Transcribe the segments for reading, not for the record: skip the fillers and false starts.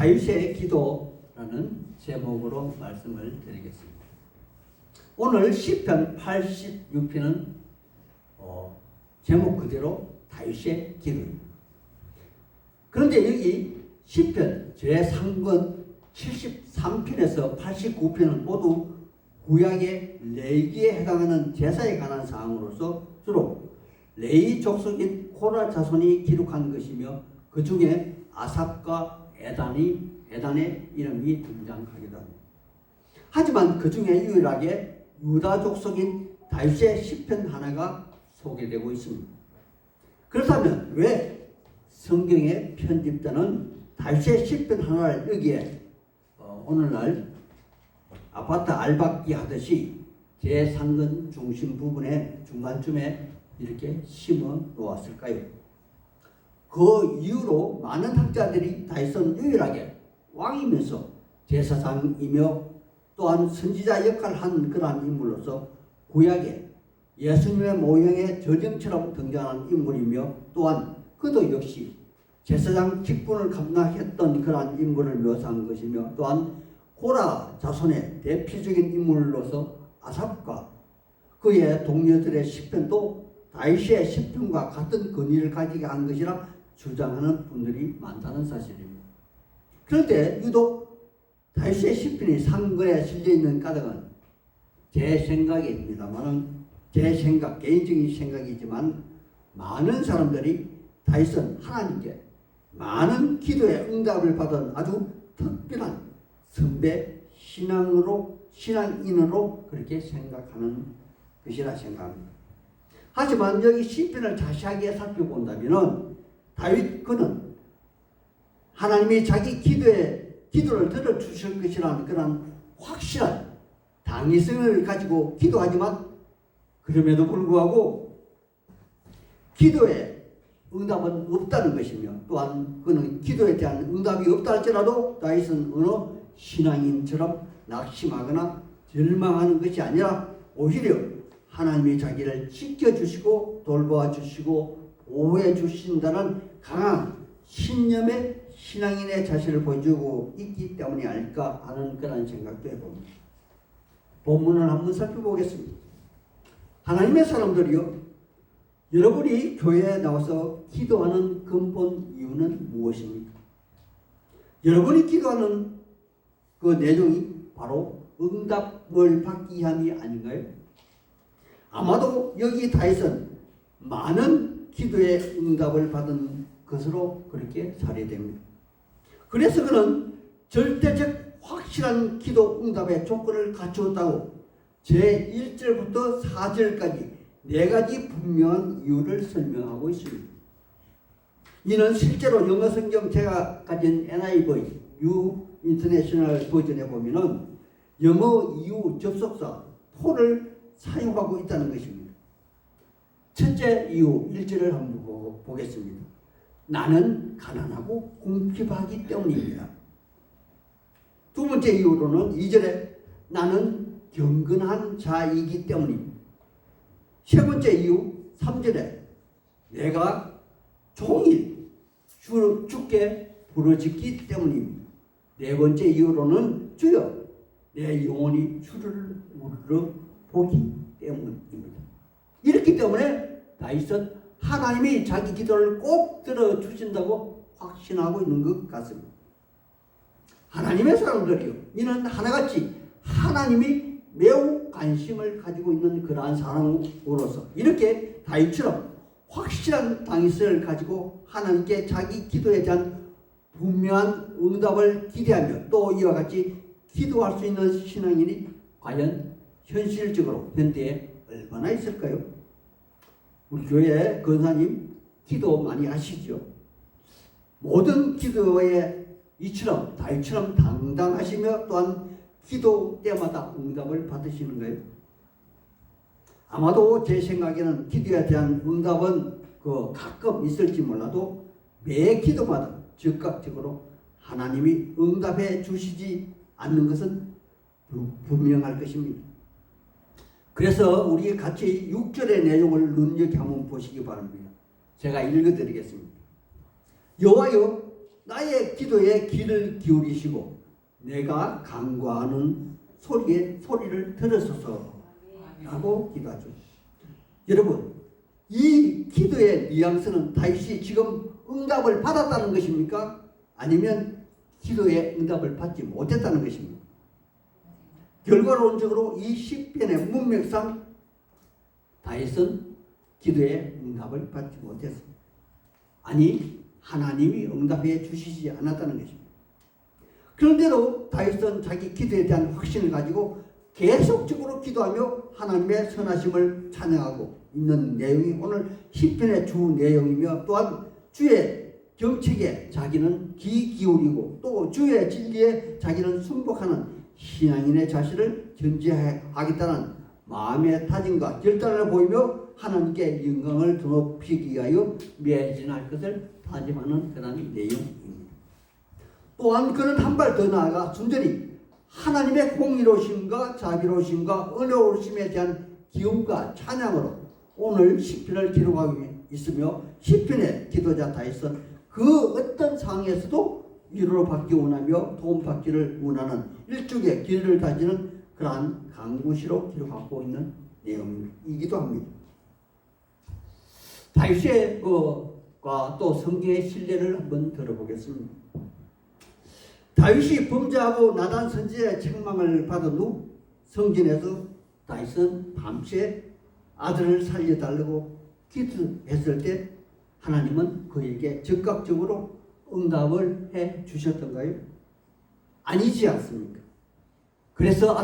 다윗의 기도라는 제목으로 말씀을 드리겠습니다. 오늘 시편 86편은 제목 그대로 다윗의 기도입니다. 그런데 여기 시편 제3권 73편에서 89편은 모두 구약의 레위기에 해당하는 제사에 관한 사항으로서 주로 레위 족속인 코라 자손이 기록한 것이며 그 중에 아삽과 에단의 이름이 등장하기도 합니다. 하지만 그 중에 유일하게 유다 족속인 다윗의 시편 하나가 소개되고 있습니다. 그렇다면 왜 성경에 편집되는 다윗의 시편 하나를 여기에 오늘날 아파트 알박기 하듯이 제3권 중심 부분에 중간쯤에 이렇게 심어 놓았을까요? 그 이후로 많은 학자들이 다윗은 유일하게 왕이면서 제사장이며 또한 선지자 역할을 한 그러한 인물로서 구약에 예수님의 모형의 저정처럼 등장하는 인물이며 또한 그도 역시 제사장 직분을 감당했던 그러한 인물을 묘사한 것이며 또한 고라 자손의 대표적인 인물로서 아삽과 그의 동료들의 시편도 다윗의 시편과 같은 권위를 가지게 한 것이라 주장하는 분들이 많다는 사실입니다. 그런데 유독 다윗의 시편이 상권에 실려있는 까닭은 제 생각입니다만 개인적인 생각이지만 많은 사람들이 다윗은 하나님께 많은 기도의 응답을 받은 아주 특별한 선배 신앙인으로 그렇게 생각하는 것이라 생각합니다. 하지만 여기 시편을 자세하게 살펴본다면 다윗 그는 하나님이 자기 기도를 들어주실 것이라는 그런 확실한 당위성을 가지고 기도하지만 그럼에도 불구하고 기도에 응답은 없다는 것이며 또한 그는 기도에 대한 응답이 없다 할지라도 다윗은 어느 신앙인처럼 낙심하거나 절망하는 것이 아니라 오히려 하나님이 자기를 지켜주시고 돌보아주시고 보호해주신다는 강한 신념의 신앙인의 자세를 보여주고 있기 때문이 아닐까 하는 그런 생각도 해봅니다. 본문을 한번 살펴보겠습니다. 하나님의 사람들이요, 여러분이 교회에 나와서 기도하는 근본 이유는 무엇입니까? 여러분이 기도하는 그 내용이 바로 응답을 받기 위함이 아닌가요? 아마도 여기 다윗은 많은 기도의 응답을 받은 것으로 그렇게 사례됩니다. 그래서 그는 절대적 확실한 기도 응답의 조건을 갖추었다고 제1절부터 4절까지 4가지 분명한 이유를 설명하고 있습니다. 이는 실제로 영어 성경 제가 가진 NIV U 인터내셔널 버전에 보면은 영어 이유 접속사 for를 사용하고 있다는 것입니다. 첫째 이유 1절을 한번 보겠습니다. 나는 가난하고 궁핍하기 때문입니다. 두 번째 이유로는 2절에 나는 경건한 자이기 때문입니다. 세 번째 이유 3절에 내가 종일 주께 부르짖기 때문입니다. 네 번째 이유로는 주여 내 영혼이 주를 우러러 보기 때문입니다. 이렇기 때문에 다윗은 하나님이 자기 기도를 꼭 들어주신다고 확신하고 있는 것 같습니다. 하나님의 사람들이요, 이는 하나같이 하나님이 매우 관심을 가지고 있는 그러한 사람으로서 이렇게 다윗처럼 확실한 당위성을 가지고 하나님께 자기 기도에 대한 분명한 응답을 기대하며 또 이와 같이 기도할 수 있는 신앙인이 과연 현실적으로 현대에 얼마나 있을까요? 우리 교회 권사님 기도 많이 하시죠? 모든 기도에 이처럼 다윗처럼 당당하시며 또한 기도 때마다 응답을 받으시는 거예요. 아마도 제 생각에는 기도에 대한 응답은 가끔 있을지 몰라도 매 기도마다 즉각적으로 하나님이 응답해 주시지 않는 것은 분명할 것입니다. 그래서 우리 같이 6절의 내용을 눈여겨 한번 보시기 바랍니다. 제가 읽어드리겠습니다. 여호와여 나의 기도에 귀를 기울이시고 내가 간구하는 소리를 들으소서 라고 기도하죠. 여러분, 이 기도의 뉘앙스는 다윗이 지금 응답을 받았다는 것입니까? 아니면 기도의 응답을 받지 못했다는 것입니까? 결과론적으로 이 시편의 문맥상 다윗은 기도의 응답을 받지 못했습니다. 아니, 하나님이 응답해 주시지 않았다는 것입니다. 그런데도 다윗은 자기 기도에 대한 확신을 가지고 계속적으로 기도하며 하나님의 선하심을 찬양하고 있는 내용이 오늘 시편의 주 내용이며, 또한 주의 경책에 자기는 귀 기울이고 또 주의 진리에 자기는 순복하는 신앙인의 자신을 전제하겠다는 마음의 다짐과 결단을 보이며 하나님께 영광을 드높이기 위하여 매진할 것을 다짐하는 그런 내용입니다. 또한 그는 한 발 더 나아가 순전히 하나님의 공의로우심과 자비로우심과 은혜로우심에 대한 기쁨과 찬양으로 오늘 시편을 기록하고 있으며, 시편의 기도자 다윗은 그 어떤 상황에서도 위로를 받기 원하며 도움받기를 원하는 일종의 길을 다지는 그러한 간구시로 기록하고 있는 내용이기도 합니다. 다윗의 것과 또 성경의 신뢰를 한번 들어보겠습니다. 다윗이 범죄하고 나단 선지자의 책망을 받은 후 성전에서 다윗은 밤새 아들을 살려달라고 기도했을 때 하나님은 그에게 즉각적으로 응답을 해 주셨던가요? 아니지 않습니까? 그래서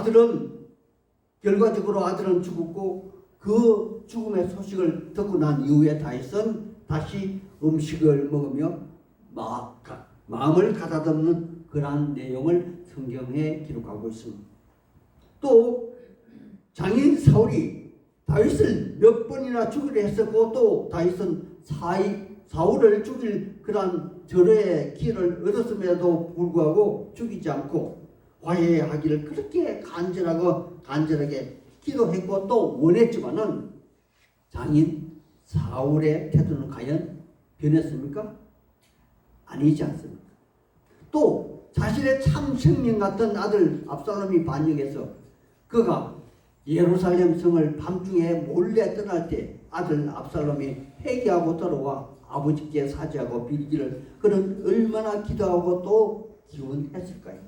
결과적으로 아들은 죽었고, 그 죽음의 소식을 듣고 난 이후에 다윗은 다시 음식을 먹으며 마음을 가다듬는 그러한 내용을 성경에 기록하고 있습니다. 또 장인 사울이 다윗을 몇 번이나 죽이려 했었고, 또 다윗은 사울을 죽일 그러한 절호의 기회를 얻었음에도 불구하고 죽이지 않고 화해하기를 그렇게 간절하게 기도했고 또 원했지만은 장인 사울의 태도는 과연 변했습니까? 아니지 않습니까? 또 자신의 참 생명 같은 아들 압살롬이 반역해서 그가 예루살렘 성을 밤중에 몰래 떠날 때 아들 압살롬이 회개하고 돌아와 아버지께 사죄하고 빌기를 그는 얼마나 기도하고 또 기원했을까요?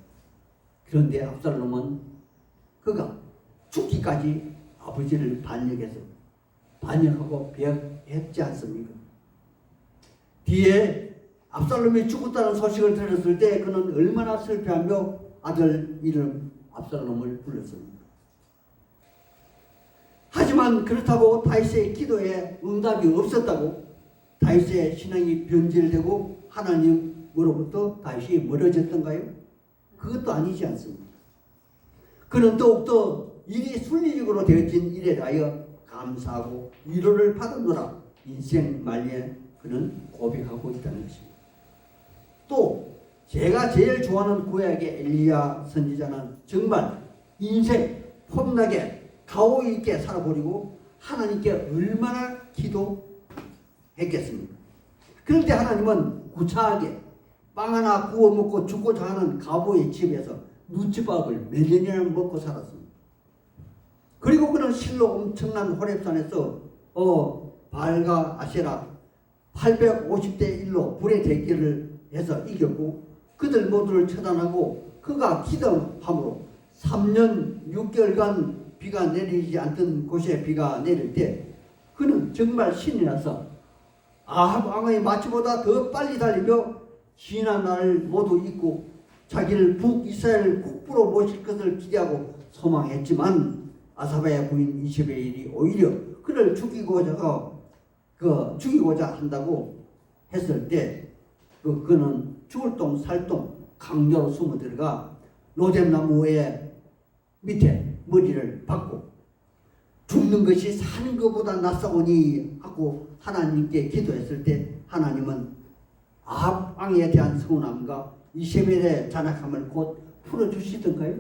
그런데 압살롬은 그가 죽기까지 아버지를 반역하고 배역했지 않습니까? 뒤에 압살롬이 죽었다는 소식을 들었을 때 그는 얼마나 슬퍼하며 아들 이름 압살롬을 불렀습니다. 하지만 그렇다고 다윗의 기도에 응답이 없었다고 다윗의 신앙이 변질되고 하나님으로부터 다윗이 멀어졌던가요? 그것도 아니지 않습니까? 그는 더욱더 일이 순리적으로 되어진 일에 대하여 감사하고 위로를 받으노라 인생 말에 그는 고백하고 있다는 것입니다. 또 제가 제일 좋아하는 구약의 엘리야 선지자는 정말 인생 폼나게 가오 있게 살아버리고 하나님께 얼마나 기도했겠습니까? 그런데 하나님은 구차하게 빵 하나 구워 먹고 죽고자 하는 가보의 집에서 누치밥을 몇 년이나 먹고 살았습니다. 그리고 그는 실로 엄청난 호렙산에서 바알과 아세라 850대 1로 불의 대결을 해서 이겼고 그들 모두를 처단하고 그가 기도함으로 3년 6개월간 비가 내리지 않던 곳에 비가 내릴 때 그는 정말 신이 나서 아합 왕의 마치보다 더 빨리 달리며 지난 날 모두 잊고 자기를 북이스라엘 국부로 모실 것을 기대하고 소망했지만 아사바의 부인 이세벨이 오히려 그를 죽이고자 한다고 했을 때 그는 죽을 똥 살똥 강요로 숨어 들어가 로뎀나무의 밑에 머리를 박고 죽는 것이 사는 것보다 낫사오니 하고 하나님께 기도했을 때 하나님은 아합 왕에 대한 서운함과 이세벨의 잔악함을 곧 풀어주시던가요?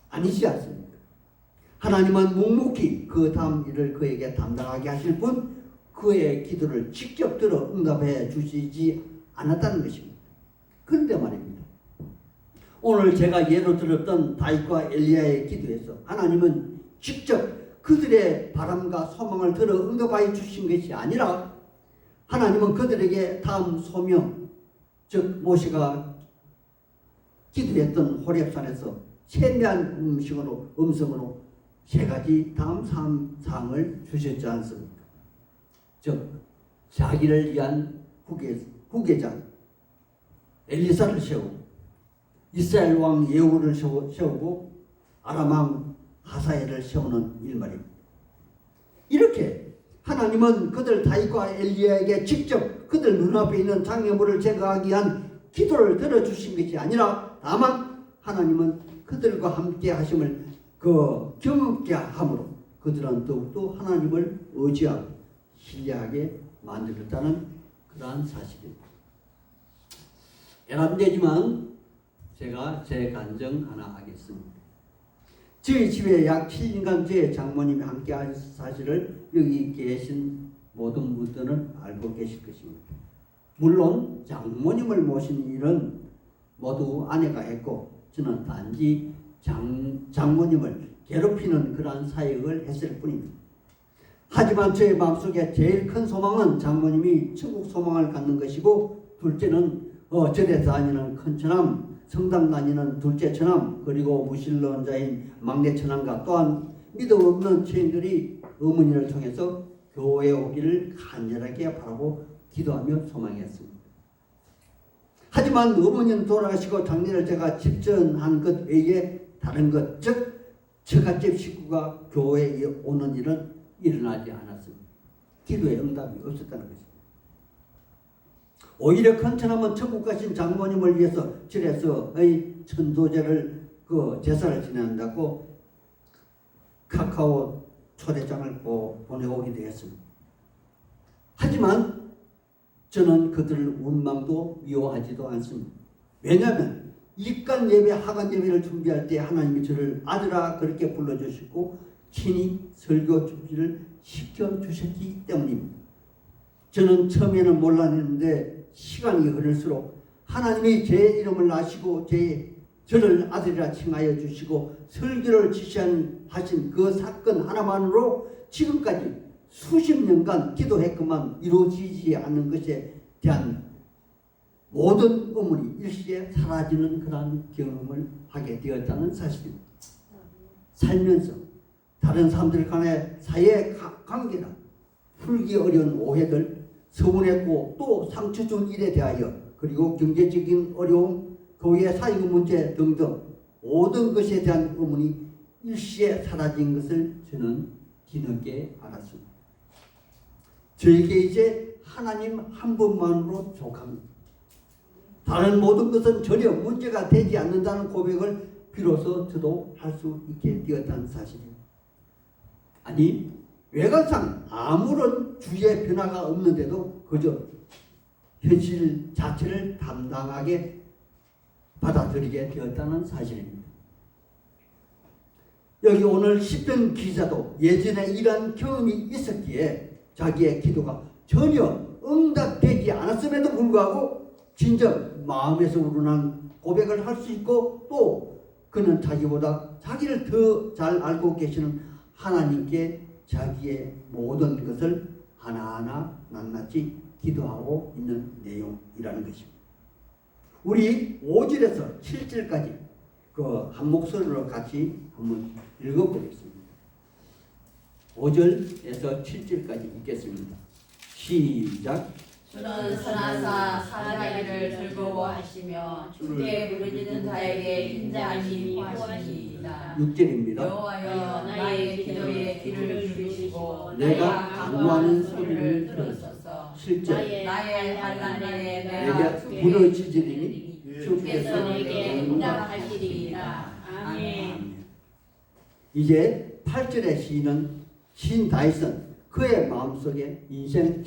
아니지 않습니까? 하나님은 묵묵히 그 다음 일을 그에게 담당하게 하실 뿐 그의 기도를 직접 들어 응답해 주시지 않았다는 것입니다. 그런데 말입니다. 오늘 제가 예로 들었던 다윗과 엘리야의 기도에서 하나님은 직접 그들의 바람과 소망을 들어 응답하여 주신 것이 아니라 하나님은 그들에게 다음 소명, 즉 모세가 기도했던 호렙산에서 세미한 음성으로 세 가지 다음 사항을 주셨지 않습니까? 즉 자기를 위한 후계자 엘리사를 세우고 이스라엘 왕 예후를 세우고 아람 왕 하사엘을 세우는 일말입니다. 이렇게 하나님은 그들 다윗과 엘리야에게 직접 그들 눈앞에 있는 장애물을 제거하기 위한 기도를 들어주신 것이 아니라 다만 하나님은 그들과 함께 하심을 경험케 함으로 그들은 더욱더 하나님을 의지하고 신뢰하게 만들었다는 그러한 사실입니다. 애람되지만 제가 제 간증 하나 하겠습니다. 저희 집에 약 7년간 저의 장모님이 함께 하신 사실을 여기 계신 모든 분들은 알고 계실 것입니다. 물론 장모님을 모시는 일은 모두 아내가 했고 저는 단지 장모님을 괴롭히는 그러한 사역을 했을 뿐입니다. 하지만 저의 마음속에 제일 큰 소망은 장모님이 천국 소망을 갖는 것이고 둘째는 절에 다니는 큰 처남, 성당 다니는 둘째 처남, 그리고 무신론자인 막내 처남과 또한 믿음 없는 죄인들이 어머니를 통해서 교회에 오기를 간절하게 바라고 기도하며 소망했습니다. 하지만 어머니는 돌아가시고 장례를 제가 집전한 것 외에 다른 것, 즉 처갓집 식구가 교회에 오는 일은 일어나지 않았습니다. 기도의 응답이 없었다는 것입니다. 오히려 큰 처남은 천국 가신 장모님을 위해서 절에서의 천도제를 제사를 지낸다고 카카오 초대장을 보내오기도 했습니다. 하지만 저는 그들을 원망도 미워하지도 않습니다. 왜냐하면 일간 예배, 하간 예배를 준비할 때 하나님이 저를 아들아 그렇게 불러주시고 친히 설교 준비를 시켜주셨기 때문입니다. 저는 처음에는 몰랐는데 시간이 흐를수록 하나님이 제 이름을 아시고 저를 아들이라 칭하여 주시고 설교를 지시하신 그 사건 하나만으로 지금까지 수십 년간 기도했건만 이루어지지 않는 것에 대한 모든 의문이 일시에 사라지는 그러한 경험을 하게 되었다는 사실입니다. 살면서 다른 사람들 간의 사이의 관계나 풀기 어려운 오해들, 서운했고 또 상처 준 일에 대하여 그리고 경제적인 어려움, 교회 사역 문제 등등 모든 것에 대한 의문이 일시에 사라진 것을 저는 뒤늦게 알았습니다. 저에게 이제 하나님 한 분만으로 족합니다. 다른 모든 것은 전혀 문제가 되지 않는다는 고백을 비로소 저도 할 수 있게 되었다는 사실입니다. 아니 외관상 아무런 주의 변화가 없는데도 그저 현실 자체를 담당하게 받아들이게 되었다는 사실입니다. 여기 오늘 시편 기자도 예전에 이런 경험이 있었기에 자기의 기도가 전혀 응답되지 않았음에도 불구하고 진정 마음에서 우러난 고백을 할 수 있고 또 그는 자기보다 자기를 더 잘 알고 계시는 하나님께 자기의 모든 것을 하나하나 낱낱이 기도하고 있는 내용이라는 것입니다. 우리 5절에서 7절까지 한 목소리로 같이 한번 읽어보겠습니다. 5절에서 7절까지 읽겠습니다. 시작. 주는 선하사 사자기를 즐거워하시며 주께 부르짖는 자에게 인자하심이 호하시니이다. 6절입니다. 여호와여 나의 기도에 귀를 주시고 내가 간구하는 소리를 들으소서. 7절. 나의 환난에 내가 주께 부르짖으리니 주께서 내게 응답하시리이다. 아멘. 이제 8절의 시인 다윗은 그의 마음속에 인생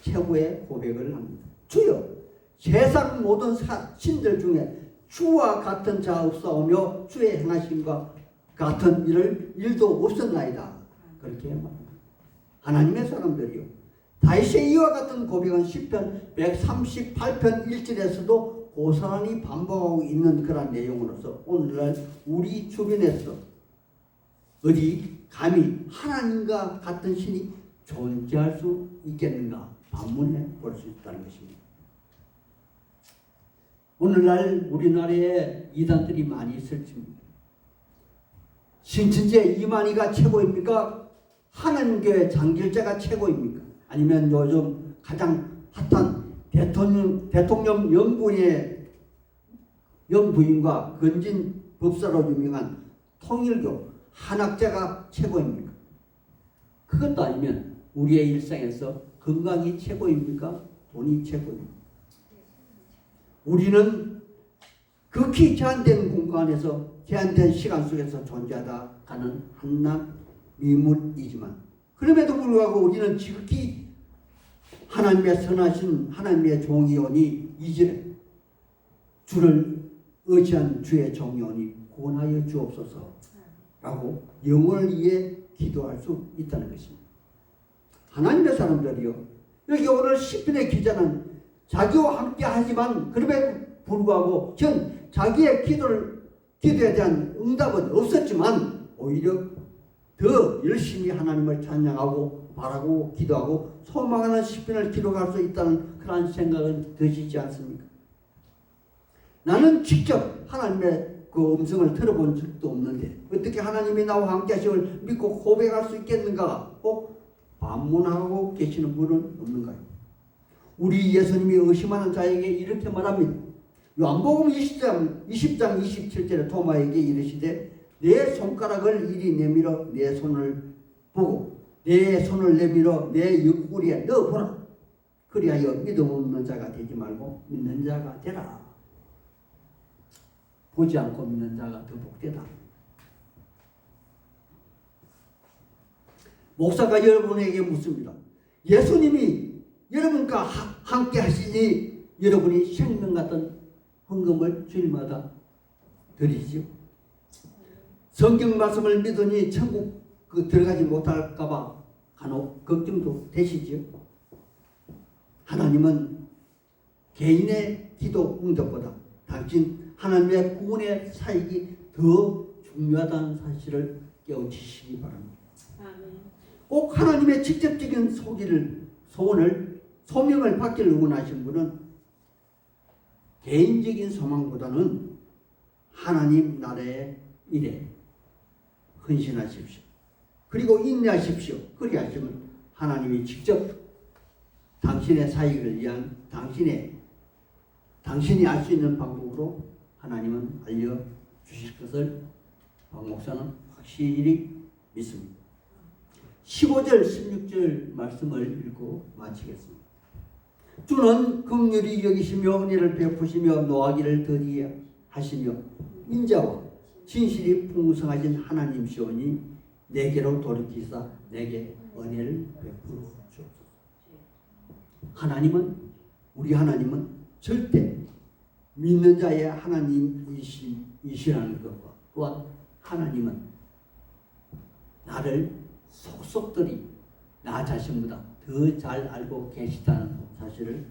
최고의 고백을 합니다. 주여 세상 모든 신들 중에 주와 같은 자 없사오며 주의 행하심과 같은 일도 없었나이다. 그렇게 말합니다. 하나님의 사람들이요. 다윗의 이와 같은 고백은 시편 138편 1절에서도 고스란히 반복하고 있는 그런 내용으로서 오늘날 우리 주변에서 어디 감히 하나님과 같은 신이 존재할 수 있겠는가 반문해 볼 수 있다는 것입니다. 오늘날 우리나라에 이단들이 많이 있을지입니다. 신천지 이만희가 최고입니까? 하나님교회 장길자가 최고입니까? 아니면 요즘 가장 핫한 대통령 영부인과 건진 법사로 유명한 통일교 한학자가 최고입니까? 그것도 아니면 우리의 일상에서 건강이 최고입니까? 돈이 최고입니까? 우리는 극히 제한된 공간에서 제한된 시간 속에서 존재하다 가는 한낱 미물이지만 그럼에도 불구하고 우리는 지극히 하나님의 선하신 하나님의 종이오니 이제 주를 의지한 주의 종이오니 구원하여 주옵소서 라고 영혼을 위해 기도할 수 있다는 것입니다. 하나님의 사람들이요, 여기 오늘 시편의 기자는 자기와 함께 하지만 그럼에도 불구하고 전 자기의 기도에 대한 응답은 없었지만 오히려 더 열심히 하나님을 찬양하고 바라고 기도하고 소망하는 시편을 기록할 수 있다는 그런 생각은 드시지 않습니까? 나는 직접 하나님의 그 음성을 들어본 적도 없는데 어떻게 하나님이 나와 함께 하심을 믿고 고백할 수 있겠는가? 꼭 반문하고 계시는 분은 없는가요? 우리 예수님이 의심하는 자에게 이렇게 말합니다. 요한복음 20장 27절에 토마에게 이르시되 내 손가락을 이리 내밀어 내 손을 보고 내 손을 내밀어 내 옆구리에 넣어보라. 그리하여 믿음 없는 자가 되지 말고 믿는 자가 되라. 보지 않고 믿는 자가 더 복되다. 목사가 여러분에게 묻습니다. 예수님이 여러분과 함께 하시니 여러분이 생명 같은 헌금을 주일마다 드리지요. 성경 말씀을 믿으니 천국 들어가지 못할까봐 간혹 걱정도 되시지요. 하나님은 개인의 기도 응답보다 당신 하나님의 구원의 사역이 더 중요하다는 사실을 깨우치시기 바랍니다. 꼭 하나님의 직접적인 소명을 받기를 원하신 분은 개인적인 소망보다는 하나님 나라의 일에 헌신하십시오. 그리고 인내하십시오. 그리하시면 하나님이 직접 당신의 사역을 위한 당신이 알 수 있는 방법으로 하나님은 알려주실 것을 박 목사는 확실히 믿습니다. 15절 16절 말씀을 읽고 마치겠습니다. 주는 긍휼히 여기시며 은혜를 베푸시며 노하기를 더디 하시며 인자와 진실이 풍성하신 하나님시오니 내게로 돌이키사 내게 은혜를 베풀어 주옵소서. 우리 하나님은 절대 믿는 자의 하나님이시라는 것과 또한 하나님은 나를 속속들이 나 자신보다 더 잘 알고 계시다는 사실을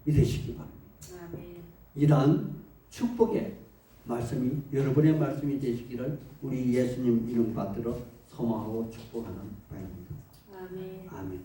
믿으시기 바랍니다. 이러한 축복의 말씀이 여러분의 말씀이 되시기를 우리 예수님 이름 받들어 소망하고 축복하는 바입니다. 아멘.